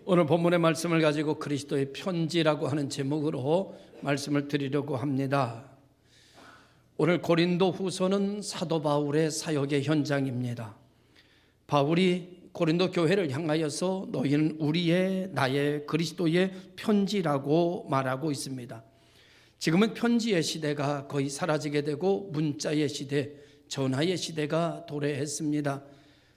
오늘 본문의 말씀을 가지고 그리스도의 편지라고 하는 제목으로 말씀을 드리려고 합니다. 오늘 고린도 후서는 사도 바울의 사역의 현장입니다. 바울이 고린도 교회를 향하여서 너희는 우리의 나의 그리스도의 편지라고 말하고 있습니다. 지금은 편지의 시대가 거의 사라지게 되고 문자의 시대, 전화의 시대가 도래했습니다.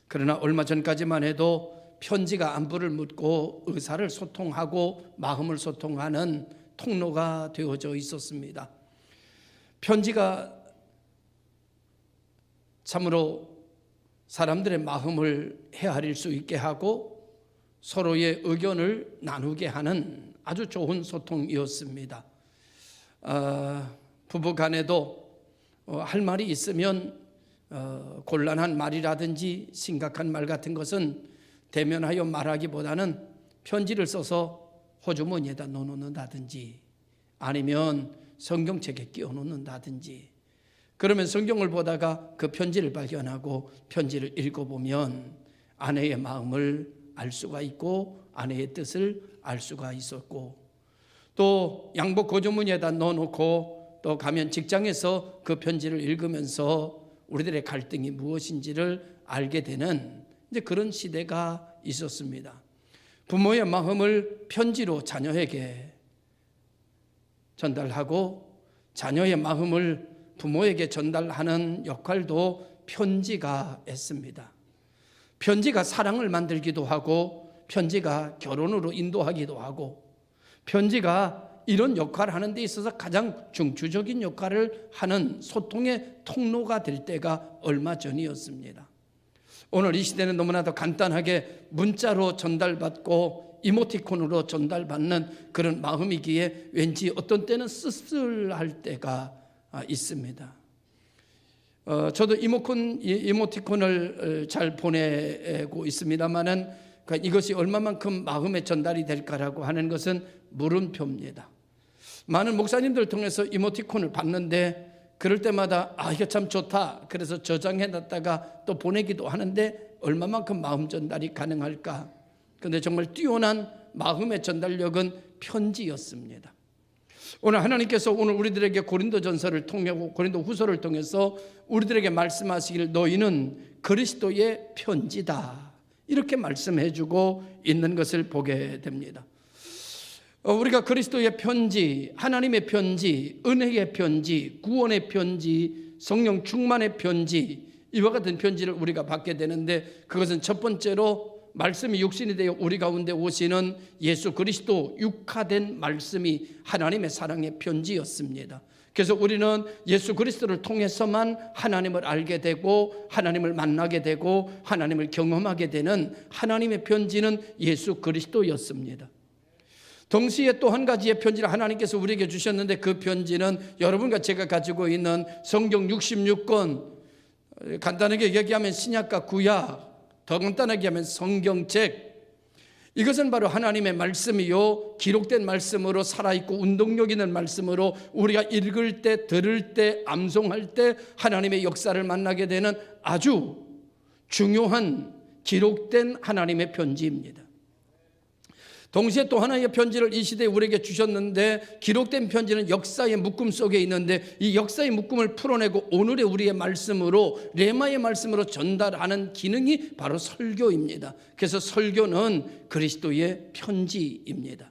그러나 얼마 전까지만 해도 편지가 안부를 묻고 의사를 소통하고 마음을 소통하는 통로가 되어져 있었습니다. 편지가 참으로 사람들의 마음을 헤아릴 수 있게 하고 서로의 의견을 나누게 하는 아주 좋은 소통이었습니다. 부부 간에도 할 말이 있으면 곤란한 말이라든지 심각한 말 같은 것은 대면하여 말하기보다는 편지를 써서 호주머니에다 넣어놓는다든지 아니면 성경책에 끼워놓는다든지, 그러면 성경을 보다가 그 편지를 발견하고 편지를 읽어보면 아내의 마음을 알 수가 있고 아내의 뜻을 알 수가 있었고, 또 양복 호주머니에다 넣어놓고 또 가면 직장에서 그 편지를 읽으면서 우리들의 갈등이 무엇인지를 알게 되는 이제 그런 시대가 있었습니다. 부모의 마음을 편지로 자녀에게 전달하고 자녀의 마음을 부모에게 전달하는 역할도 편지가 했습니다. 편지가 사랑을 만들기도 하고 편지가 결혼으로 인도하기도 하고 편지가 이런 역할을 하는 데 있어서 가장 중추적인 역할을 하는 소통의 통로가 될 때가 얼마 전이었습니다. 오늘 이 시대는 너무나도 간단하게 문자로 전달받고 이모티콘으로 전달받는 그런 마음이기에 왠지 어떤 때는 씁쓸할 때가 있습니다. 저도 이모티콘을 잘 보내고 있습니다만은 이것이 얼마만큼 마음에 전달이 될까라고 하는 것은 물음표입니다. 많은 목사님들 통해서 이모티콘을 봤는데 그럴 때마다 이거 참 좋다 그래서 저장해놨다가 또 보내기도 하는데 얼마만큼 마음 전달이 가능할까? 그런데 정말 뛰어난 마음의 전달력은 편지였습니다. 오늘 하나님께서 오늘 우리들에게 고린도전서를 통하고 고린도 후서를 통해서 우리들에게 말씀하시기를 너희는 그리스도의 편지다 이렇게 말씀해주고 있는 것을 보게 됩니다. 우리가 그리스도의 편지, 하나님의 편지, 은혜의 편지, 구원의 편지, 성령 충만의 편지, 이와 같은 편지를 우리가 받게 되는데 그것은 첫 번째로 말씀이 육신이 되어 우리 가운데 오시는 예수 그리스도 육화된 말씀이 하나님의 사랑의 편지였습니다. 그래서 우리는 예수 그리스도를 통해서만 하나님을 알게 되고 하나님을 만나게 되고 하나님을 경험하게 되는 하나님의 편지는 예수 그리스도였습니다. 동시에 또 한 가지의 편지를 하나님께서 우리에게 주셨는데 그 편지는 여러분과 제가 가지고 있는 성경 66권, 간단하게 얘기하면 신약과 구약, 더 간단하게 하면 성경책, 이것은 바로 하나님의 말씀이요 기록된 말씀으로 살아있고 운동력 있는 말씀으로 우리가 읽을 때 들을 때 암송할 때 하나님의 역사를 만나게 되는 아주 중요한 기록된 하나님의 편지입니다. 동시에 또 하나의 편지를 이 시대에 우리에게 주셨는데 기록된 편지는 역사의 묶음 속에 있는데 이 역사의 묶음을 풀어내고 오늘의 우리의 말씀으로 레마의 말씀으로 전달하는 기능이 바로 설교입니다. 그래서 설교는 그리스도의 편지입니다.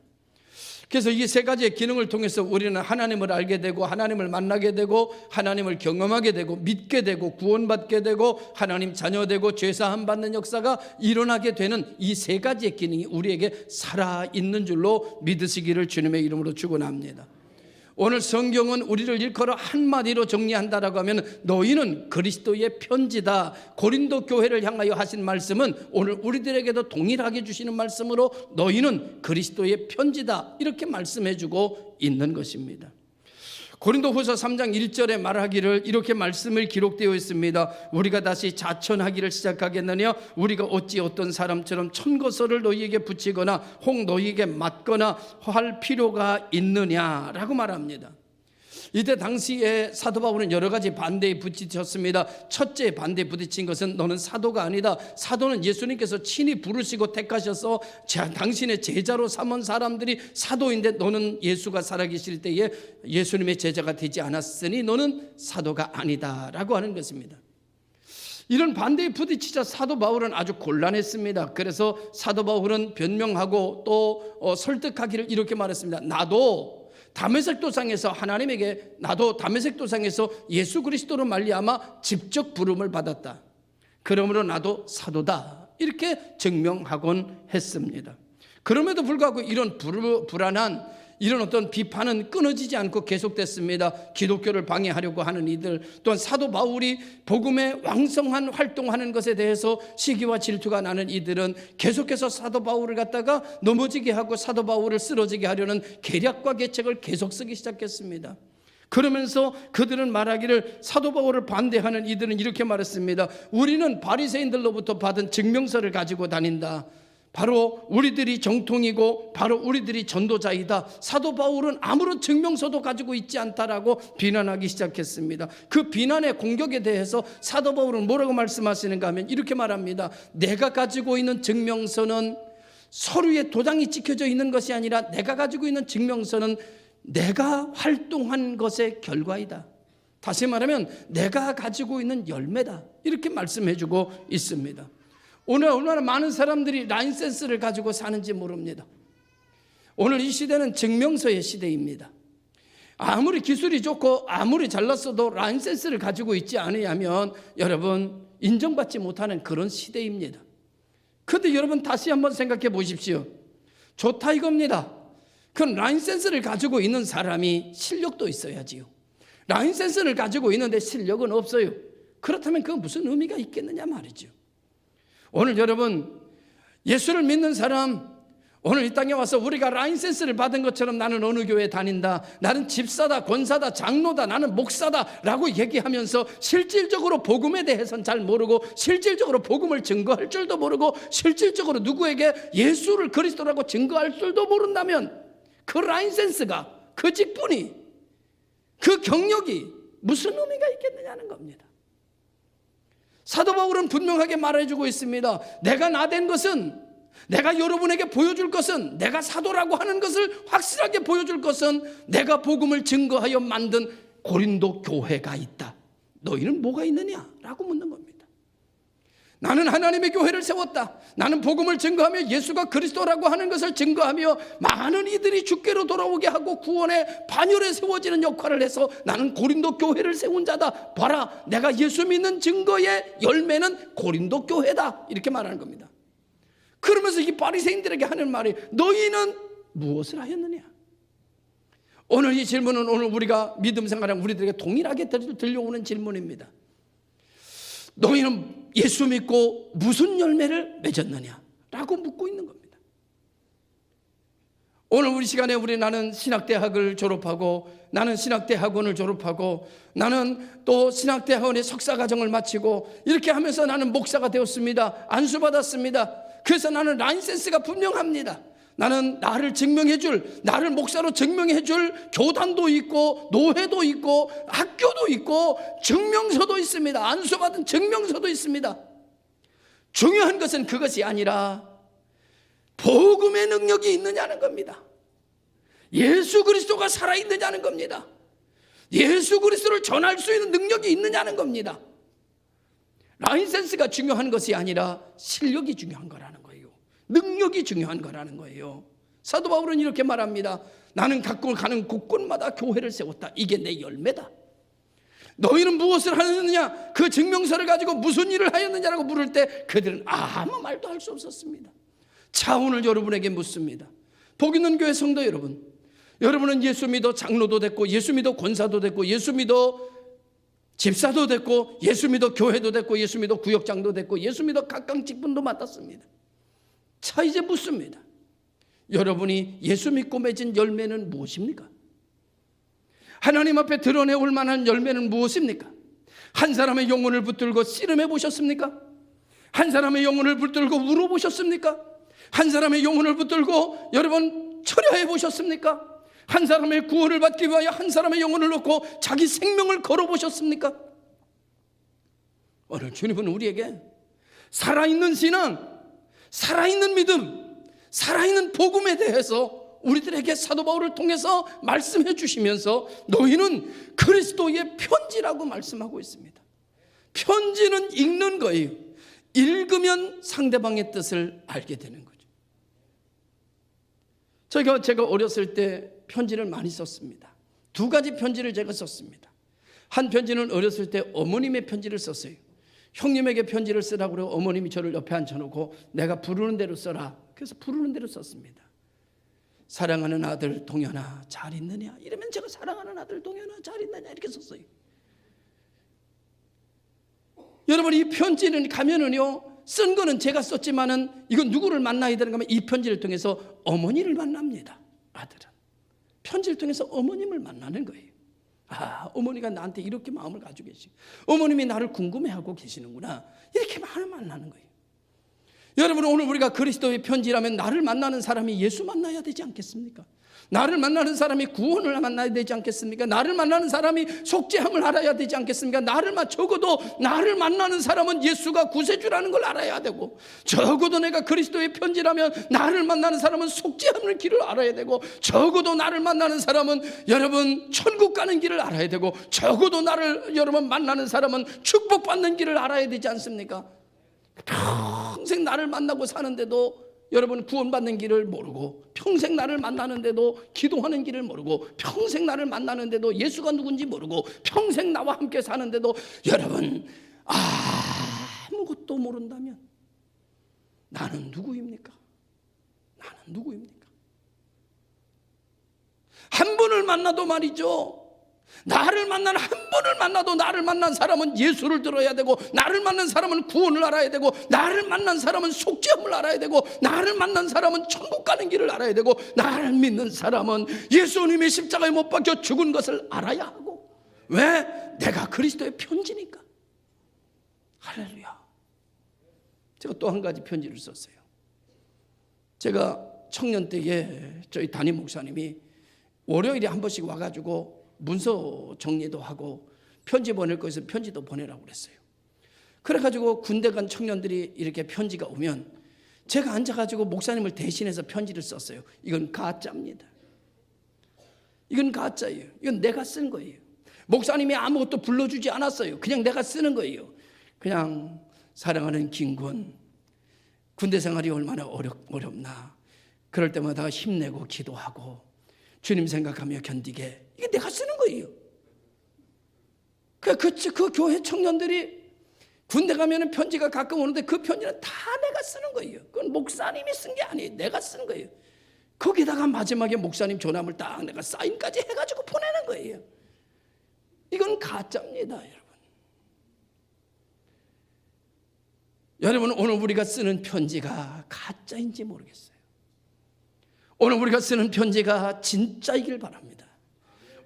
그래서 이 세 가지의 기능을 통해서 우리는 하나님을 알게 되고 하나님을 만나게 되고 하나님을 경험하게 되고 믿게 되고 구원받게 되고 하나님 자녀되고 죄사함 받는 역사가 일어나게 되는 이 세 가지의 기능이 우리에게 살아있는 줄로 믿으시기를 주님의 이름으로 축원합니다. 오늘 성경은 우리를 일컬어 한마디로 정리한다라고 하면 너희는 그리스도의 편지다. 고린도 교회를 향하여 하신 말씀은 오늘 우리들에게도 동일하게 주시는 말씀으로 너희는 그리스도의 편지다 이렇게 말씀해주고 있는 것입니다. 고린도 후서 3장 1절에 말하기를 이렇게 말씀을 기록되어 있습니다. 우리가 다시 자천하기를 시작하겠느냐? 우리가 어찌 어떤 사람처럼 천거설을 너희에게 붙이거나 혹 너희에게 맞거나 할 필요가 있느냐라고 말합니다. 이때 당시에 사도 바울은 여러 가지 반대에 부딪혔습니다. 첫째 반대에 부딪힌 것은 너는 사도가 아니다. 사도는 예수님께서 친히 부르시고 택하셔서 당신의 제자로 삼은 사람들이 사도인데 너는 예수가 살아계실 때에 예수님의 제자가 되지 않았으니 너는 사도가 아니다라고 하는 것입니다. 이런 반대에 부딪히자 사도 바울은 아주 곤란했습니다. 그래서 사도 바울은 변명하고 또 설득하기를 이렇게 말했습니다. 나도 다메섹 도상에서 예수 그리스도로 말미암아 직접 부름을 받았다. 그러므로 나도 사도다. 이렇게 증명하곤 했습니다. 그럼에도 불구하고 이런 불안한 이런 어떤 비판은 끊어지지 않고 계속됐습니다. 기독교를 방해하려고 하는 이들, 또한 사도 바울이 복음의 왕성한 활동하는 것에 대해서 시기와 질투가 나는 이들은 계속해서 사도 바울을 갖다가 넘어지게 하고 사도 바울을 쓰러지게 하려는 계략과 계책을 계속 쓰기 시작했습니다. 그러면서 그들은 말하기를, 사도 바울을 반대하는 이들은 이렇게 말했습니다. 우리는 바리새인들로부터 받은 증명서를 가지고 다닌다. 바로 우리들이 정통이고 바로 우리들이 전도자이다. 사도 바울은 아무런 증명서도 가지고 있지 않다라고 비난하기 시작했습니다. 그 비난의 공격에 대해서 사도 바울은 뭐라고 말씀하시는가 하면 이렇게 말합니다. 내가 가지고 있는 증명서는 서류에 도장이 찍혀져 있는 것이 아니라 내가 가지고 있는 증명서는 내가 활동한 것의 결과이다. 다시 말하면 내가 가지고 있는 열매다. 이렇게 말씀해주고 있습니다. 오늘 얼마나 많은 사람들이 라이센스를 가지고 사는지 모릅니다. 오늘 이 시대는 증명서의 시대입니다. 아무리 기술이 좋고 아무리 잘났어도 라이센스를 가지고 있지 않으면 여러분 인정받지 못하는 그런 시대입니다. 그런데 여러분 다시 한번 생각해 보십시오. 좋다 이겁니다. 그럼 라이센스를 가지고 있는 사람이 실력도 있어야지요. 라이센스를 가지고 있는데 실력은 없어요. 그렇다면 그건 무슨 의미가 있겠느냐 말이죠. 오늘 여러분 예수를 믿는 사람, 오늘 이 땅에 와서 우리가 라이센스를 받은 것처럼 나는 어느 교회에 다닌다, 나는 집사다, 권사다, 장로다, 나는 목사다 라고 얘기하면서 실질적으로 복음에 대해서는 잘 모르고 실질적으로 복음을 증거할 줄도 모르고 실질적으로 누구에게 예수를 그리스도라고 증거할 줄도 모른다면 그 라이센스가, 그 직분이, 그 경력이 무슨 의미가 있겠느냐는 겁니다. 사도 바울은 분명하게 말해주고 있습니다. 내가 나된 것은, 내가 여러분에게 보여줄 것은, 내가 사도라고 하는 것을 확실하게 보여줄 것은 내가 복음을 증거하여 만든 고린도 교회가 있다. 너희는 뭐가 있느냐? 라고 묻는 겁니다. 나는 하나님의 교회를 세웠다. 나는 복음을 증거하며 예수가 그리스도라고 하는 것을 증거하며 많은 이들이 주께로 돌아오게 하고 구원의 반열에 세워지는 역할을 해서 나는 고린도 교회를 세운 자다. 봐라, 내가 예수 믿는 증거의 열매는 고린도 교회다. 이렇게 말하는 겁니다. 그러면서 이 바리새인들에게 하는 말이, 너희는 무엇을 하였느냐? 오늘 이 질문은 오늘 우리가 믿음 생활하는 우리들에게 동일하게 들려오는 질문입니다. 너희는 예수 믿고 무슨 열매를 맺었느냐? 라고 묻고 있는 겁니다. 오늘 우리 시간에 나는 신학대학을 졸업하고, 나는 신학대학원을 졸업하고, 나는 또 신학대학원의 석사과정을 마치고 이렇게 하면서 나는 목사가 되었습니다. 안수받았습니다. 그래서 나는 라이센스가 분명합니다. 나는 나를 증명해줄, 나를 목사로 증명해줄 교단도 있고 노회도 있고 학교도 있고 증명서도 있습니다. 안수받은 증명서도 있습니다. 중요한 것은 그것이 아니라 복음의 능력이 있느냐는 겁니다. 예수 그리스도가 살아있느냐는 겁니다. 예수 그리스도를 전할 수 있는 능력이 있느냐는 겁니다. 라이센스가 중요한 것이 아니라 실력이 중요한 거라는 거예요. 능력이 중요한 거라는 거예요. 사도 바울은 이렇게 말합니다. 나는 갖고 가는 곳곳마다 교회를 세웠다. 이게 내 열매다. 너희는 무엇을 하느냐? 그 증명서를 가지고 무슨 일을 하였느냐라고 물을 때 그들은 아무 말도 할 수 없었습니다. 자, 오늘 여러분에게 묻습니다. 복 있는 교회 성도 여러분, 여러분은 예수 믿어 장로도 됐고, 예수 믿어 권사도 됐고, 예수 믿어 집사도 됐고, 예수 믿어 교회도 됐고, 예수 믿어 구역장도 됐고, 예수 믿어 각각 직분도 맡았습니다. 자, 이제 묻습니다. 여러분이 예수 믿고 맺은 열매는 무엇입니까? 하나님 앞에 드러내올 만한 열매는 무엇입니까? 한 사람의 영혼을 붙들고 씨름해 보셨습니까? 한 사람의 영혼을 붙들고 울어보셨습니까? 한 사람의 영혼을 붙들고 여러분 철야해 보셨습니까? 한 사람의 구원을 받기 위하여 한 사람의 영혼을 놓고 자기 생명을 걸어보셨습니까? 오늘 주님은 우리에게 살아있는 신앙, 살아있는 믿음, 살아있는 복음에 대해서 우리들에게 사도 바울을 통해서 말씀해 주시면서 너희는 그리스도의 편지라고 말씀하고 있습니다. 편지는 읽는 거예요. 읽으면 상대방의 뜻을 알게 되는 거죠. 제가 어렸을 때 편지를 많이 썼습니다. 두 가지 편지를 제가 썼습니다. 한 편지는 어렸을 때 어머님의 편지를 썼어요. 형님에게 편지를 쓰라고 그러고 어머님이 저를 옆에 앉혀놓고 내가 부르는 대로 써라. 그래서 부르는 대로 썼습니다. 사랑하는 아들 동현아 잘 있느냐? 이러면 제가 사랑하는 아들 동현아 잘 있느냐 이렇게 썼어요. 여러분, 이 편지는 가면은요, 쓴 거는 제가 썼지만은 이건 누구를 만나야 되는가 하면 이 편지를 통해서 어머니를 만납니다. 아들은 편지를 통해서 어머님을 만나는 거예요. 아, 어머니가 나한테 이렇게 마음을 가지고 계시고 어머님이 나를 궁금해하고 계시는구나, 이렇게 만나는 거예요. 여러분, 오늘 우리가 그리스도의 편지라면 나를 만나는 사람이 예수 만나야 되지 않겠습니까? 나를 만나는 사람이 구원을 만나야 되지 않겠습니까? 나를 만나는 사람이 속죄함을 알아야 되지 않겠습니까? 적어도 나를 만나는 사람은 예수가 구세주라는 걸 알아야 되고, 적어도 내가 그리스도의 편지라면 나를 만나는 사람은 속죄함을 길을 알아야 되고, 적어도 나를 만나는 사람은 여러분 천국 가는 길을 알아야 되고, 적어도 나를 여러분 만나는 사람은 축복받는 길을 알아야 되지 않습니까? 평생 나를 만나고 사는데도 여러분 구원받는 길을 모르고, 평생 나를 만나는데도 기도하는 길을 모르고, 평생 나를 만나는데도 예수가 누군지 모르고, 평생 나와 함께 사는데도 여러분 아무것도 모른다면 나는 누구입니까? 나는 누구입니까? 한 분을 만나도 말이죠, 나를 만난 한 분을 만나도 나를 만난 사람은 예수를 들어야 되고, 나를 만난 사람은 구원을 알아야 되고, 나를 만난 사람은 속죄함을 알아야 되고, 나를 만난 사람은 천국 가는 길을 알아야 되고, 나를 믿는 사람은 예수님의 십자가에 못 박혀 죽은 것을 알아야 하고. 왜? 내가 그리스도의 편지니까. 할렐루야. 제가 또 한 가지 편지를 썼어요. 제가 청년 때에 저희 담임 목사님이 월요일에 한 번씩 와가지고 문서 정리도 하고 편지 보낼 거 있으면 편지도 보내라고 그랬어요. 그래가지고 군대 간 청년들이 이렇게 편지가 오면 제가 앉아가지고 목사님을 대신해서 편지를 썼어요. 이건 가짜입니다. 이건 가짜예요. 이건 내가 쓴 거예요. 목사님이 아무것도 불러주지 않았어요. 그냥 내가 쓰는 거예요. 그냥 사랑하는 김군, 군대 생활이 얼마나 어렵나, 그럴 때마다 힘내고 기도하고 주님 생각하며 견디게, 이게 내가 쓰는 거예요. 그 교회 청년들이 군대 가면은 편지가 가끔 오는데 그 편지는 다 내가 쓰는 거예요. 그건 목사님이 쓴 게 아니에요. 내가 쓰는 거예요. 거기다가 마지막에 목사님 조남을 딱 내가 사인까지 해가지고 보내는 거예요. 이건 가짜입니다, 여러분. 여러분, 오늘 우리가 쓰는 편지가 가짜인지 모르겠어요. 오늘 우리가 쓰는 편지가 진짜이길 바랍니다.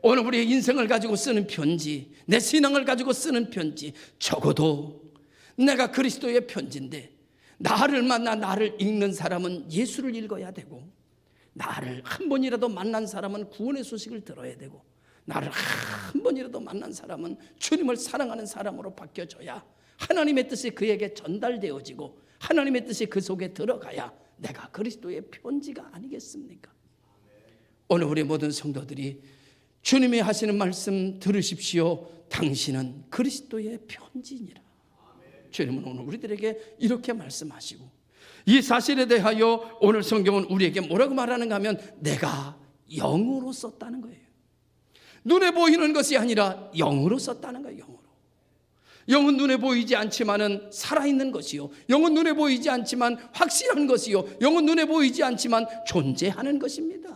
오늘 우리의 인생을 가지고 쓰는 편지, 내 신앙을 가지고 쓰는 편지, 적어도 내가 그리스도의 편지인데 나를 만나 나를 읽는 사람은 예수를 읽어야 되고, 나를 한 번이라도 만난 사람은 구원의 소식을 들어야 되고, 나를 한 번이라도 만난 사람은 주님을 사랑하는 사람으로 바뀌어져야 하나님의 뜻이 그에게 전달되어지고 하나님의 뜻이 그 속에 들어가야 내가 그리스도의 편지가 아니겠습니까? 오늘 우리 모든 성도들이 주님이 하시는 말씀 들으십시오. 당신은 그리스도의 편지니라. 주님은 오늘 우리들에게 이렇게 말씀하시고, 이 사실에 대하여 오늘 성경은 우리에게 뭐라고 말하는가 하면 내가 영으로 썼다는 거예요. 눈에 보이는 것이 아니라 영으로 썼다는 거예요. 영은 눈에 보이지 않지만은 살아있는 것이요, 영은 눈에 보이지 않지만 확실한 것이요, 영은 눈에 보이지 않지만 존재하는 것입니다.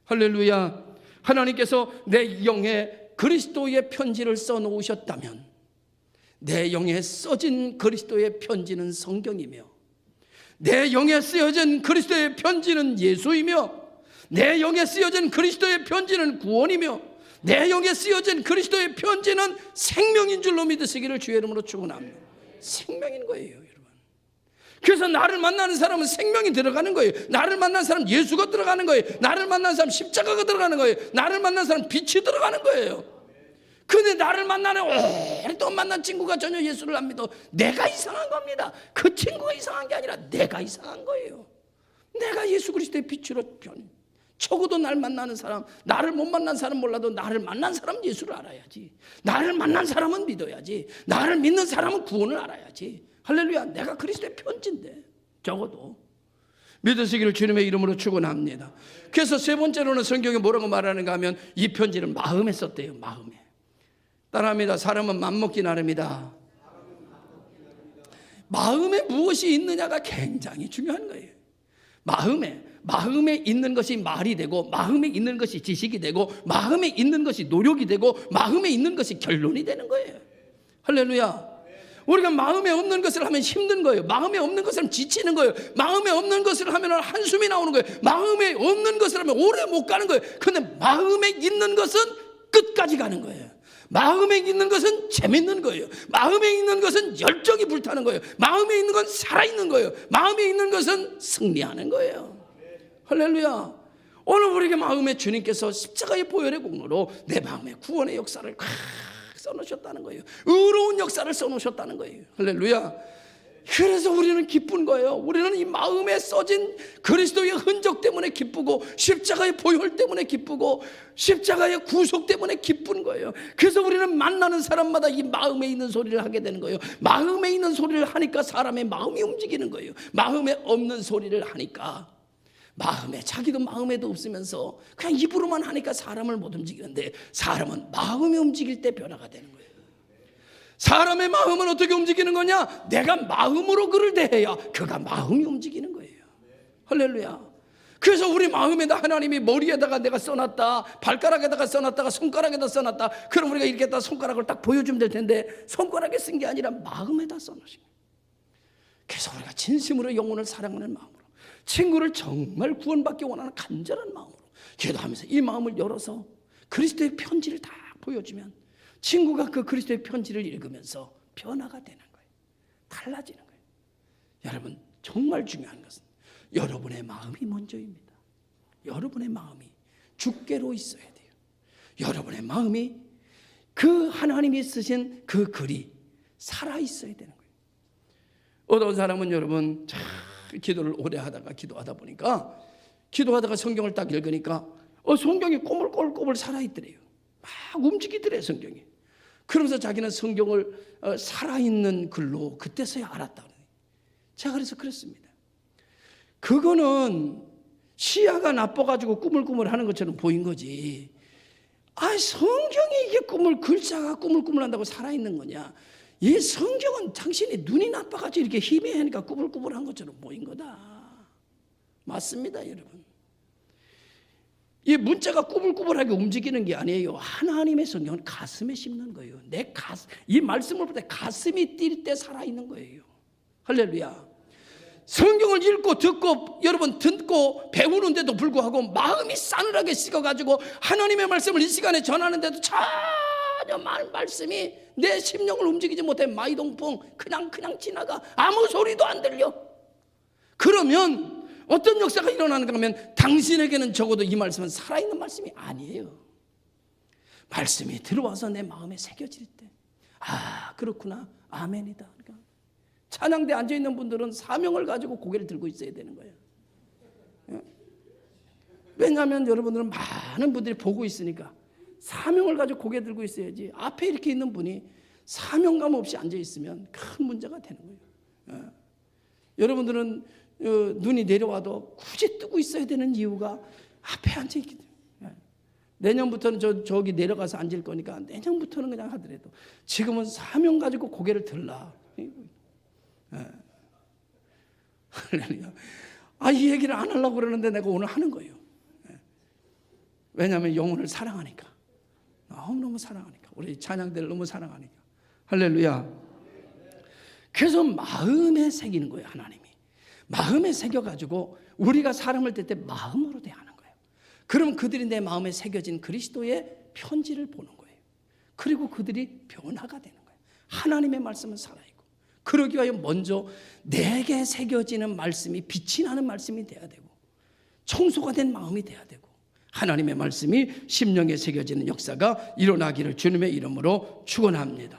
할렐루야. 하나님께서 내 영에 그리스도의 편지를 써놓으셨다면 내 영에 써진 그리스도의 편지는 성경이며, 내 영에 쓰여진 그리스도의 편지는 예수이며, 내 영에 쓰여진 그리스도의 편지는 구원이며, 내 영에 쓰여진 그리스도의 편지는 생명인 줄로 믿으시기를 주의 이름으로 축원합니다. 생명인 거예요, 여러분. 그래서 나를 만나는 사람은 생명이 들어가는 거예요. 나를 만나는 사람 예수가 들어가는 거예요. 나를 만나는 사람 십자가가 들어가는 거예요. 나를 만나는 사람 빛이 들어가는 거예요. 근데 나를 만나는 오랫동안 만난 친구가 전혀 예수를 안 믿어. 내가 이상한 겁니다. 그 친구가 이상한 게 아니라 내가 이상한 거예요. 내가 예수 그리스도의 빛으로 변. 적어도 날 만나는 사람, 나를 못 만난 사람 몰라도 나를 만난 사람 예수를 알아야지. 나를 만난 사람은 믿어야지. 나를 믿는 사람은 구원을 알아야지. 할렐루야. 내가 그리스도의 편지인데 적어도 믿으시기를 주님의 이름으로 축원합니다. 그래서 세 번째로는 성경에 뭐라고 말하는가 하면 이 편지를 마음에 썼대요. 마음에. 따라합니다. 사람은 맘먹기 나름이다. 마음에 무엇이 있느냐가 굉장히 중요한 거예요. 마음에 있는 것이 말이 되고, 마음에 있는 것이 지식이 되고, 마음에 있는 것이 노력이 되고, 마음에 있는 것이 결론이 되는 거예요. 할렐루야. 우리가 마음에 없는 것을 하면 힘든 거예요. 마음에 없는 것을 하면 지치는 거예요. 마음에 없는 것을 하면 한숨이 나오는 거예요. 마음에 없는 것을 하면 오래 못 가는 거예요. 그런데 마음에 있는 것은 끝까지 가는 거예요. 마음에 있는 것은 재밌는 거예요. 마음에 있는 것은 열정이 불타는 거예요. 마음에 있는 건 살아있는 거예요. 마음에 있는 것은 승리하는 거예요. 할렐루야. 오늘 우리에게 마음에 주님께서 십자가의 보혈의 공로로 내 마음에 구원의 역사를 써놓으셨다는 거예요. 의로운 역사를 써놓으셨다는 거예요. 할렐루야. 그래서 우리는 기쁜 거예요. 우리는 이 마음에 써진 그리스도의 흔적 때문에 기쁘고, 십자가의 보혈 때문에 기쁘고, 십자가의 구속 때문에 기쁜 거예요. 그래서 우리는 만나는 사람마다 이 마음에 있는 소리를 하게 되는 거예요. 마음에 있는 소리를 하니까 사람의 마음이 움직이는 거예요. 마음에 없는 소리를 하니까, 자기도 마음에도 없으면서 그냥 입으로만 하니까 사람을 못 움직이는데, 사람은 마음이 움직일 때 변화가 되는 거예요. 사람의 마음은 어떻게 움직이는 거냐? 내가 마음으로 그를 대해야 그가 마음이 움직이는 거예요. 할렐루야. 그래서 우리 마음에다 하나님이 머리에다가 내가 써놨다, 발가락에다가 써놨다가 손가락에다 써놨다. 그럼 우리가 이렇게 딱 손가락을 딱 보여주면 될 텐데, 손가락에 쓴 게 아니라 마음에다 써놓으신 거예요. 그래서 우리가 진심으로 영혼을 사랑하는 마음으로, 친구를 정말 구원받기 원하는 간절한 마음으로 기도하면서 이 마음을 열어서 그리스도의 편지를 다 보여주면, 친구가 그 그리스도의 편지를 읽으면서 변화가 되는 거예요. 달라지는 거예요. 여러분, 정말 중요한 것은 여러분의 마음이 먼저입니다. 여러분의 마음이 주께로 있어야 돼요. 여러분의 마음이 그 하나님이 쓰신 그 글이 살아있어야 되는 거예요. 어떤 사람은 여러분 기도를 오래 하다가 기도하다 보니까, 기도하다가 성경을 딱 읽으니까 성경이 꼬물꼬물 살아있더래요. 막 움직이더래요, 성경이. 그러면서 자기는 성경을 살아있는 글로 그때서야 알았다. 제가 그래서 그랬습니다. 그거는 시야가 나빠가지고 꾸물꾸물 하는 것처럼 보인 거지. 성경이 이게 글자가 꾸물꾸물한다고 살아있는 거냐? 이 성경은 당신이 눈이 나빠가지고 이렇게 희미하니까 꾸물꾸물한 것처럼 보인 거다. 맞습니다, 여러분. 이 문자가 꾸불꾸불하게 움직이는 게 아니에요. 하나님의 성경은 가슴에 심는 거예요. 이 말씀을 볼 때 가슴이 뛸 때 살아있는 거예요. 할렐루야. 성경을 읽고 듣고 배우는데도 불구하고 마음이 싸늘하게 식어가지고 하나님의 말씀을 이 시간에 전하는데도 전혀 말씀이 내 심령을 움직이지 못해 마이동풍 그냥 지나가. 아무 소리도 안 들려. 그러면 어떤 역사가 일어나는가 하면, 당신에게는 적어도 이 말씀은 살아있는 말씀이 아니에요. 말씀이 들어와서 내 마음에 새겨질 때, 그렇구나, 아멘이다. 그러니까 찬양대에 앉아있는 분들은 사명을 가지고 고개를 들고 있어야 되는 거예요. 왜냐하면 여러분들은 많은 분들이 보고 있으니까 사명을 가지고 고개 들고 있어야지. 앞에 이렇게 있는 분이 사명감 없이 앉아있으면 큰 문제가 되는 거예요. 여러분들은 눈이 내려와도 굳이 뜨고 있어야 되는 이유가 앞에 앉아있기 때문에. 내년부터는 저기 내려가서 앉을 거니까 내년부터는 그냥 하더라도 지금은 사명 가지고 고개를 들라. 이 얘기를 안 하려고 그러는데 내가 오늘 하는 거예요. 왜냐하면 영혼을 사랑하니까. 너무너무 사랑하니까. 우리 찬양대를 너무 사랑하니까. 할렐루야. 그래서 마음에 새기는 거예요, 하나님이. 마음에 새겨가지고 우리가 사람을 댈 때 마음으로 대하는 거예요. 그럼 그들이 내 마음에 새겨진 그리스도의 편지를 보는 거예요. 그리고 그들이 변화가 되는 거예요. 하나님의 말씀은 살아있고 그러기 위하여 먼저 내게 새겨지는 말씀이 빛이 나는 말씀이 돼야 되고, 청소가 된 마음이 돼야 되고, 하나님의 말씀이 심령에 새겨지는 역사가 일어나기를 주님의 이름으로 축원합니다.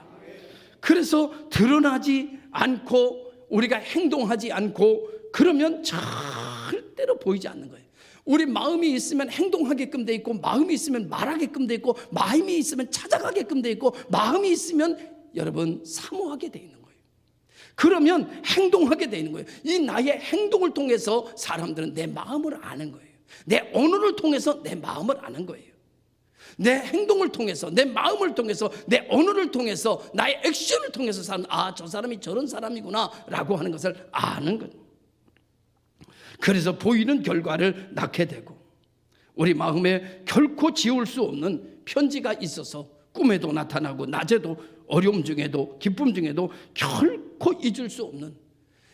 그래서 드러나지 않고 우리가 행동하지 않고 그러면 절대로 보이지 않는 거예요. 우리 마음이 있으면 행동하게끔 돼 있고, 마음이 있으면 말하게끔 돼 있고, 마음이 있으면 찾아가게끔 돼 있고, 마음이 있으면 여러분 사모하게 돼 있는 거예요. 그러면 행동하게 돼 있는 거예요. 이 나의 행동을 통해서 사람들은 내 마음을 아는 거예요. 내 언어를 통해서 내 마음을 아는 거예요. 내 행동을 통해서, 내 마음을 통해서, 내 언어를 통해서, 나의 액션을 통해서 사람, 저 사람이 저런 사람이구나 라고 하는 것을 아는 거예요. 그래서 보이는 결과를 낳게 되고, 우리 마음에 결코 지울 수 없는 편지가 있어서 꿈에도 나타나고 낮에도 어려움 중에도 기쁨 중에도 결코 잊을 수 없는,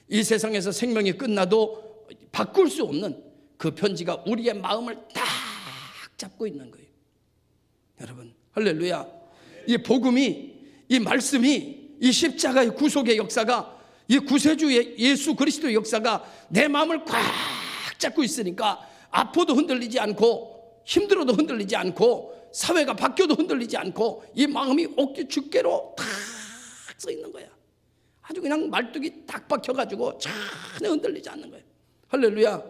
이 세상에서 생명이 끝나도 바꿀 수 없는 그 편지가 우리의 마음을 딱 잡고 있는 거예요. 여러분, 할렐루야. 이 복음이, 이 말씀이, 이 십자가의 구속의 역사가, 이 구세주의 예수 그리스도의 역사가 내 마음을 꽉 잡고 있으니까 아파도 흔들리지 않고, 힘들어도 흔들리지 않고, 사회가 바뀌어도 흔들리지 않고, 이 마음이 옥기 죽게로 탁 서 있는 거야. 아주 그냥 말뚝이 딱 박혀가지고 전혀 흔들리지 않는 거예요. 할렐루야.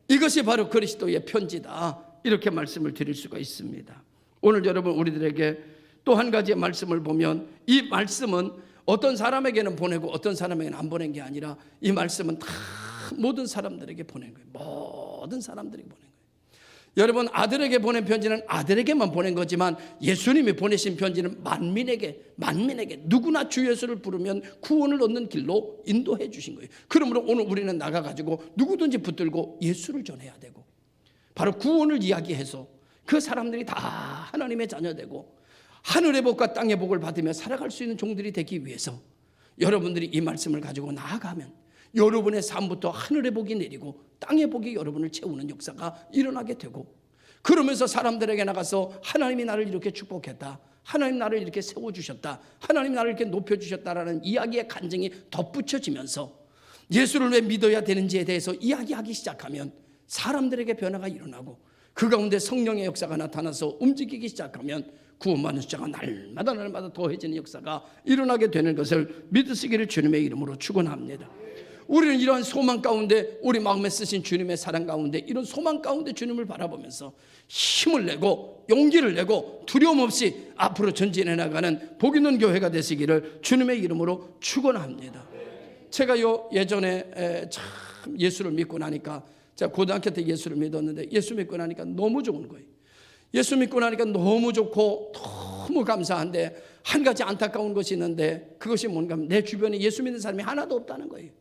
이것이 바로 그리스도의 편지다, 이렇게 말씀을 드릴 수가 있습니다. 오늘 여러분, 우리들에게 또 한 가지의 말씀을 보면, 이 말씀은 어떤 사람에게는 보내고 어떤 사람에게는 안 보낸 게 아니라, 이 말씀은 다 모든 사람들에게 보낸 거예요. 모든 사람들에게 보낸 거예요. 여러분, 아들에게 보낸 편지는 아들에게만 보낸 거지만, 예수님이 보내신 편지는 만민에게 누구나 주 예수를 부르면 구원을 얻는 길로 인도해 주신 거예요. 그러므로 오늘 우리는 나가가지고 누구든지 붙들고 예수를 전해야 되고, 바로 구원을 이야기해서 그 사람들이 다 하나님의 자녀되고 하늘의 복과 땅의 복을 받으며 살아갈 수 있는 종들이 되기 위해서, 여러분들이 이 말씀을 가지고 나아가면 여러분의 삶부터 하늘의 복이 내리고 땅의 복이 여러분을 채우는 역사가 일어나게 되고, 그러면서 사람들에게 나가서 하나님이 나를 이렇게 축복했다, 하나님 나를 이렇게 세워주셨다, 하나님 나를 이렇게 높여주셨다라는 이야기의 간증이 덧붙여지면서 예수를 왜 믿어야 되는지에 대해서 이야기하기 시작하면 사람들에게 변화가 일어나고, 그 가운데 성령의 역사가 나타나서 움직이기 시작하면 구원받는 숫자가 날마다 더해지는 역사가 일어나게 되는 것을 믿으시기를 주님의 이름으로 축원합니다. 우리는 이러한 소망 가운데, 우리 마음에 쓰신 주님의 사랑 가운데, 이런 소망 가운데 주님을 바라보면서 힘을 내고 용기를 내고 두려움 없이 앞으로 전진해 나가는 복 있는 교회가 되시기를 주님의 이름으로 축원합니다. 제가 예전에 참 예수를 믿고 나니까, 제가 고등학교 때 예수를 믿었는데, 예수 믿고 나니까 너무 좋은 거예요. 예수 믿고 나니까 너무 좋고 너무 감사한데, 한 가지 안타까운 것이 있는데, 그것이 뭔가 하면 내 주변에 예수 믿는 사람이 하나도 없다는 거예요.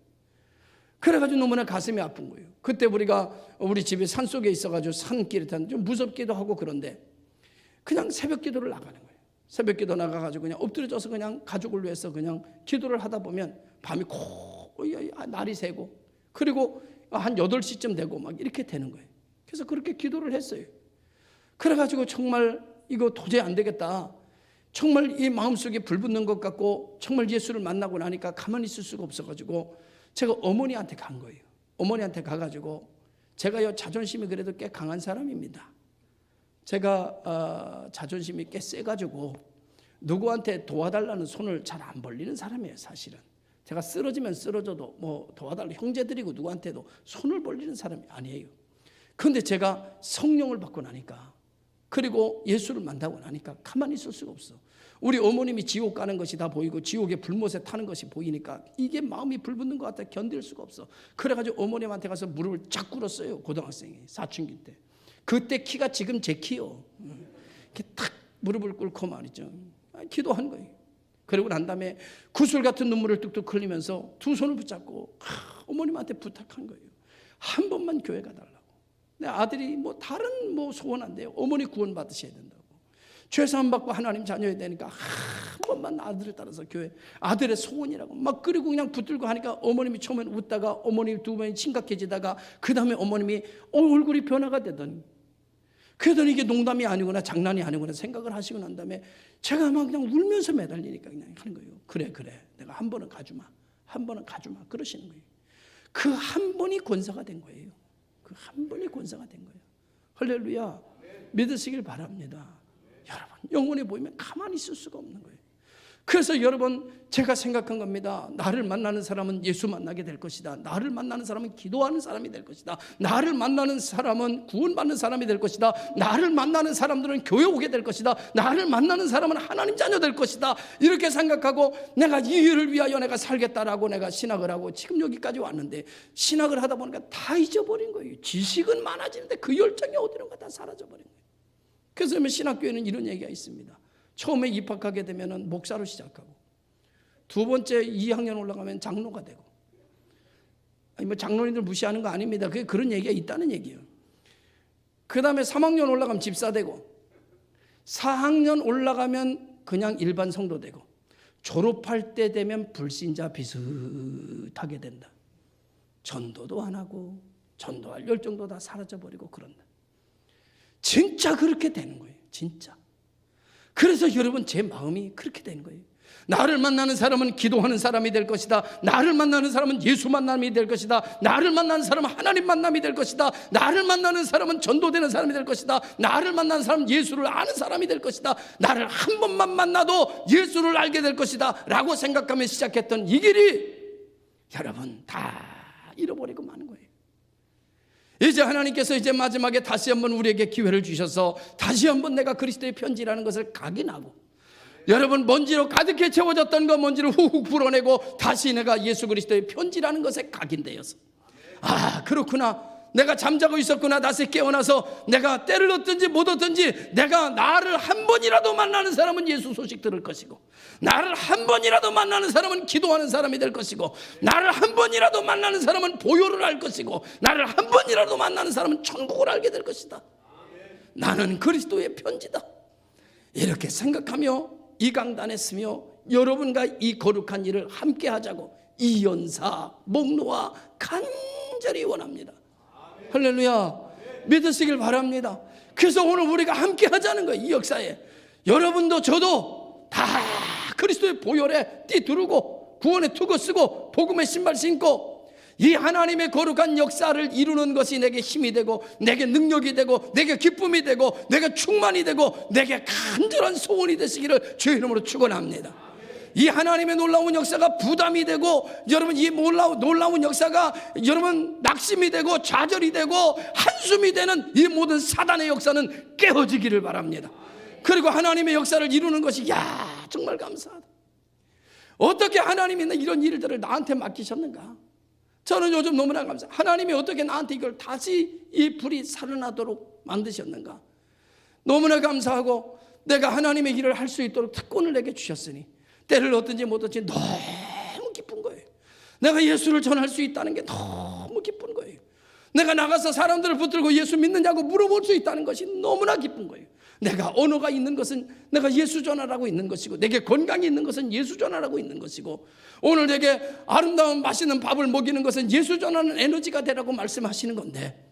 그래가지고 너무나 가슴이 아픈 거예요. 그때 우리 집이 산속에 있어가지고 산길을 타는 좀 무섭기도 하고, 그런데 그냥 새벽 기도를 나가는 거예요. 새벽 기도 나가가지고 그냥 엎드려져서 그냥 가족을 위해서 그냥 기도를 하다 보면 밤이 거의 날이 새고, 그리고 한 8시쯤 되고 막 이렇게 되는 거예요. 그래서 그렇게 기도를 했어요. 그래가지고 정말 이거 도저히 안 되겠다, 정말 이 마음속에 불붙는 것 같고, 정말 예수를 만나고 나니까 가만히 있을 수가 없어가지고 제가 어머니한테 간 거예요. 어머니한테 가가지고, 제가 자존심이 그래도 꽤 강한 사람입니다. 제가 자존심이 꽤 세가지고 누구한테 도와달라는 손을 잘 안 벌리는 사람이에요. 사실은 제가 쓰러지면 쓰러져도 뭐 도와달라, 형제들이고 누구한테도 손을 벌리는 사람이 아니에요. 그런데 제가 성령을 받고 나니까, 그리고 예수를 만나고 나니까 가만히 있을 수가 없어. 우리 어머님이 지옥 가는 것이 다 보이고 지옥의 불못에 타는 것이 보이니까 이게 마음이 불붙는 것 같아 견딜 수가 없어. 그래가지고 어머님한테 가서 무릎을 쫙 꿇었어요. 고등학생이 사춘기 때. 그때 키가 지금 제 키요. 이렇게 탁 무릎을 꿇고 말이죠, 기도한 거예요. 그리고 난 다음에 구슬 같은 눈물을 뚝뚝 흘리면서 두 손을 붙잡고 어머님한테 부탁한 거예요. 한 번만 교회 가달라고. 내 아들이 뭐 다른 소원 안 돼요. 어머니 구원 받으셔야 된다고. 죄사함 받고 하나님 자녀야 되니까 한 번만 아들을 따라서 교회, 아들의 소원이라고 막. 그리고 그냥 붙들고 하니까 어머님이 처음엔 웃다가 어머니 두 번이 심각해지다가 그 다음에 어머님이 얼굴이 변화가 되더니, 그러더니 이게 농담이 아니구나 장난이 아니구나 생각을 하시고 난 다음에 제가 막 그냥 울면서 매달리니까 그냥 하는 거예요. 그래 내가 한 번은 가주마, 한 번은 가주마 그러시는 거예요. 그 한 번이 권사가 된 거예요. 그 한 번이 권사가 된 거예요. 할렐루야. 믿으시길 바랍니다. 여러분 영혼이 보이면 가만히 있을 수가 없는 거예요. 그래서 여러분 제가 생각한 겁니다. 나를 만나는 사람은 예수 만나게 될 것이다. 나를 만나는 사람은 기도하는 사람이 될 것이다. 나를 만나는 사람은 구원받는 사람이 될 것이다. 나를 만나는 사람들은 교회 오게 될 것이다. 나를 만나는 사람은 하나님 자녀 될 것이다. 이렇게 생각하고 내가 이 일을 위하여 내가 살겠다라고 내가 신학을 하고 지금 여기까지 왔는데 신학을 하다 보니까 다 잊어버린 거예요. 지식은 많아지는데 그 열정이 어디론가 다 사라져버린 거예요. 그래서 신학교에는 이런 얘기가 있습니다. 처음에 입학하게 되면 목사로 시작하고 두 번째 2학년 올라가면 장로가 되고, 아니 뭐 장로님들 무시하는 거 아닙니다. 그게 그런 얘기가 있다는 얘기예요. 그 다음에 3학년 올라가면 집사 되고 4학년 올라가면 그냥 일반 성도 되고 졸업할 때 되면 불신자 비슷하게 된다. 전도도 안 하고 전도할 열정도 다 사라져버리고 그런다. 진짜 그렇게 되는 거예요. 진짜. 그래서 여러분 제 마음이 그렇게 되는 거예요. 나를 만나는 사람은 기도하는 사람이 될 것이다. 나를 만나는 사람은 예수 만남이 될 것이다. 나를 만나는 사람은 하나님 만남이 될 것이다. 나를 만나는 사람은 전도되는 사람이 될 것이다. 나를 만나는 사람은 예수를 아는 사람이 될 것이다. 나를 한 번만 만나도 예수를 알게 될 것이다 라고 생각하며 시작했던 이 길이 여러분 다 잃어버리고 마는 거예요. 이제 하나님께서 이제 마지막에 다시 한번 우리에게 기회를 주셔서 다시 한번 내가 그리스도의 편지라는 것을 각인하고, 여러분 먼지로 가득히 채워졌던 거 먼지를 훅훅 풀어내고 다시 내가 예수 그리스도의 편지라는 것에 각인되어서, 아 그렇구나, 내가 잠자고 있었구나. 다시 깨어나서 내가 때를 얻든지 못 얻든지 내가 나를 한 번이라도 만나는 사람은 예수 소식 들을 것이고, 나를 한 번이라도 만나는 사람은 기도하는 사람이 될 것이고, 나를 한 번이라도 만나는 사람은 보혈을 알 것이고, 나를 한 번이라도 만나는 사람은 천국을 알게 될 것이다. 나는 그리스도의 편지다. 이렇게 생각하며 이 강단에 서며 여러분과 이 거룩한 일을 함께 하자고 이 연사 목노아 간절히 원합니다. 할렐루야. 믿으시길 바랍니다. 그래서 오늘 우리가 함께 하자는 거예요. 이 역사에 여러분도 저도 다 그리스도의 보혈에 띠두르고 구원의 투구 쓰고 복음의 신발 신고 이 하나님의 거룩한 역사를 이루는 것이 내게 힘이 되고 내게 능력이 되고 내게 기쁨이 되고 내게 충만이 되고 내게 간절한 소원이 되시기를 주의 이름으로 축원합니다. 이 하나님의 놀라운 역사가 부담이 되고 여러분 이 놀라운 역사가 여러분 낙심이 되고 좌절이 되고 한숨이 되는 이 모든 사단의 역사는 깨어지기를 바랍니다. 그리고 하나님의 역사를 이루는 것이 정말 감사하다. 어떻게 하나님이 이런 일들을 나한테 맡기셨는가? 저는 요즘 너무나 감사해요. 하나님이 어떻게 나한테 이걸 다시 이 불이 살아나도록 만드셨는가? 너무나 감사하고 내가 하나님의 일을 할 수 있도록 특권을 내게 주셨으니 때를 얻든지 못 얻든지 너무 기쁜 거예요. 내가 예수를 전할 수 있다는 게 너무 기쁜 거예요. 내가 나가서 사람들을 붙들고 예수 믿느냐고 물어볼 수 있다는 것이 너무나 기쁜 거예요. 내가 언어가 있는 것은 내가 예수 전하라고 있는 것이고, 내게 건강이 있는 것은 예수 전하라고 있는 것이고, 오늘 내게 아름다운 맛있는 밥을 먹이는 것은 예수 전하는 에너지가 되라고 말씀하시는 건데,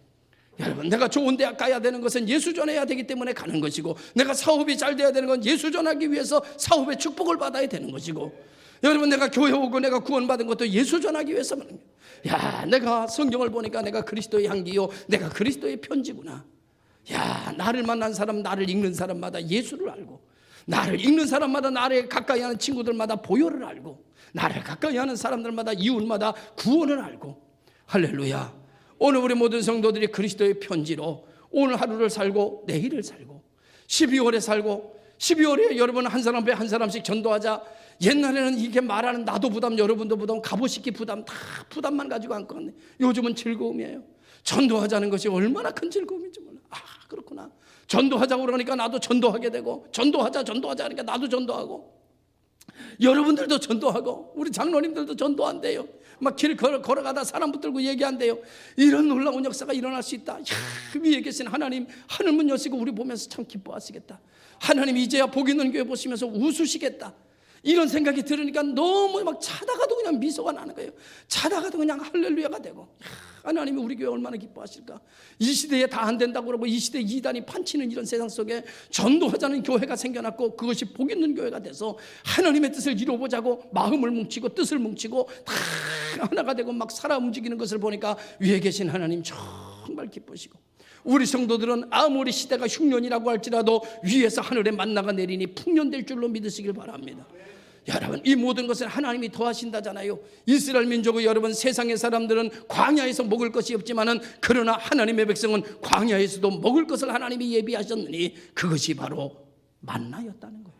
여러분 내가 좋은 대학 가야 되는 것은 예수 전해야 되기 때문에 가는 것이고, 내가 사업이 잘 돼야 되는 건 예수 전하기 위해서 사업의 축복을 받아야 되는 것이고, 여러분 내가 교회 오고 내가 구원받은 것도 예수 전하기 위해서만. 내가 성경을 보니까 내가 그리스도의 향기요 내가 그리스도의 편지구나. 나를 만난 사람, 나를 읽는 사람마다 예수를 알고, 나를 읽는 사람마다 나를 가까이 하는 친구들마다 보혈을 알고, 나를 가까이 하는 사람들마다 이웃마다 구원을 알고. 할렐루야. 오늘 우리 모든 성도들이 그리스도의 편지로 오늘 하루를 살고 내일을 살고 12월에 살고, 12월에 여러분 한 사람 배 한 사람씩 전도하자. 옛날에는 이게 말하는 나도 부담 여러분도 부담 갑오시기 부담 다 부담만 가지고 앉고 갔네. 요즘은 즐거움이에요. 전도하자는 것이 얼마나 큰 즐거움인지 몰라. 그렇구나. 전도하자고 그러니까 나도 전도하게 되고, 전도하자 하니까 나도 전도하고, 여러분들도 전도하고, 우리 장로님들도 전도한대요. 막 길 걸어가다 사람 붙들고 얘기한대요. 이런 놀라운 역사가 일어날 수 있다. 위에 계신 하나님 하늘문 여시고 우리 보면서 참 기뻐하시겠다. 하나님 이제야 복 있는 교회 보시면서 웃으시겠다. 이런 생각이 들으니까 너무 막 차다가도 그냥 미소가 나는 거예요. 차다가도 그냥 할렐루야가 되고, 하나님이 우리 교회 얼마나 기뻐하실까. 이 시대에 다 안 된다고 그러고 이 시대에 이단이 판치는 이런 세상 속에 전도하자는 교회가 생겨났고, 그것이 복 있는 교회가 돼서 하나님의 뜻을 이루어보자고 마음을 뭉치고 뜻을 뭉치고 다 하나가 되고 막 살아 움직이는 것을 보니까 위에 계신 하나님 정말 기쁘시고, 우리 성도들은 아무리 시대가 흉년이라고 할지라도 위에서 하늘에 만나가 내리니 풍년될 줄로 믿으시길 바랍니다. 여러분, 이 모든 것을 하나님이 더하신다잖아요. 이스라엘 민족의 여러분, 세상의 사람들은 광야에서 먹을 것이 없지만은 그러나 하나님의 백성은 광야에서도 먹을 것을 하나님이 예비하셨느니 그것이 바로 만나였다는 거예요.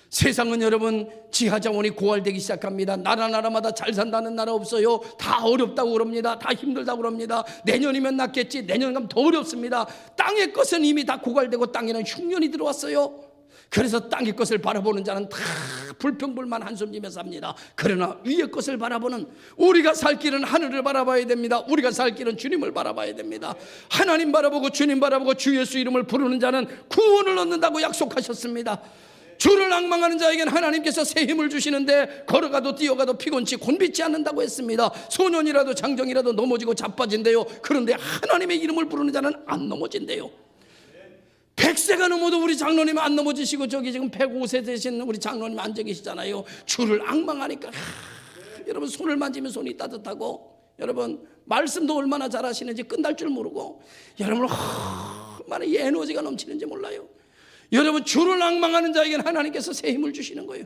세상은 여러분 지하자원이 고갈되기 시작합니다. 나라마다 잘 산다는 나라 없어요. 다 어렵다고 그럽니다. 다 힘들다고 그럽니다. 내년이면 낫겠지, 내년 가면 더 어렵습니다. 땅의 것은 이미 다 고갈되고 땅에는 흉년이 들어왔어요. 그래서 땅의 것을 바라보는 자는 다 불평불만 한숨지며 삽니다. 그러나 위의 것을 바라보는, 우리가 살 길은 하늘을 바라봐야 됩니다. 우리가 살 길은 주님을 바라봐야 됩니다. 하나님 바라보고 주님 바라보고 주 예수 이름을 부르는 자는 구원을 얻는다고 약속하셨습니다. 주를 앙망하는 자에게는 하나님께서 새 힘을 주시는데 걸어가도 뛰어가도 피곤치 곤비치 않는다고 했습니다. 소년이라도 장정이라도 넘어지고 자빠진대요. 그런데 하나님의 이름을 부르는 자는 안 넘어진대요. 100세가 넘어도 우리 장로님 안 넘어지시고, 저기 지금 105세 되신 우리 장로님 앉아 계시잖아요. 주를 앙망하니까 여러분 손을 만지면 손이 따뜻하고, 여러분 말씀도 얼마나 잘하시는지 끝날 줄 모르고, 여러분 얼마나 에너지가 넘치는지 몰라요. 여러분 주를 앙망하는 자에게는 하나님께서 새 힘을 주시는 거예요.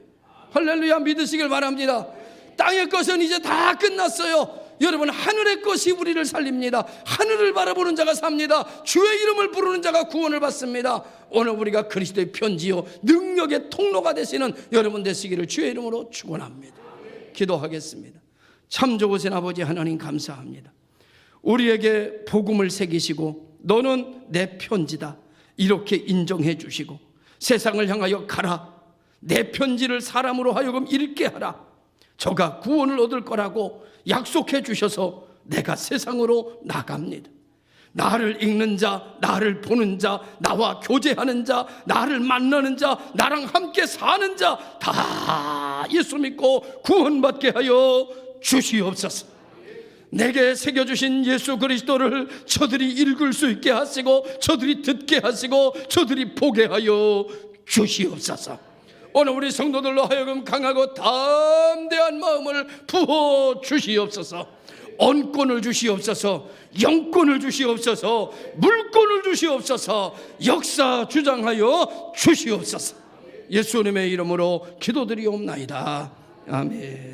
할렐루야, 믿으시길 바랍니다. 땅의 것은 이제 다 끝났어요. 여러분 하늘의 것이 우리를 살립니다. 하늘을 바라보는 자가 삽니다. 주의 이름을 부르는 자가 구원을 받습니다. 오늘 우리가 그리스도의 편지요 능력의 통로가 되시는 여러분 되시기를 주의 이름으로 축원합니다. 기도하겠습니다. 참 좋으신 아버지 하나님 감사합니다. 우리에게 복음을 새기시고 너는 내 편지다 이렇게 인정해 주시고, 세상을 향하여 가라, 내 편지를 사람으로 하여금 읽게 하라, 저가 구원을 얻을 거라고 약속해 주셔서 내가 세상으로 나갑니다. 나를 읽는 자, 나를 보는 자, 나와 교제하는 자, 나를 만나는 자, 나랑 함께 사는 자 다 예수 믿고 구원받게 하여 주시옵소서. 내게 새겨주신 예수 그리스도를 저들이 읽을 수 있게 하시고, 저들이 듣게 하시고, 저들이 보게 하여 주시옵소서. 오늘 우리 성도들로 하여금 강하고 담대한 마음을 부어 주시옵소서. 언권을 주시옵소서. 영권을 주시옵소서. 물권을 주시옵소서. 역사 주장하여 주시옵소서. 예수님의 이름으로 기도드리옵나이다. 아멘.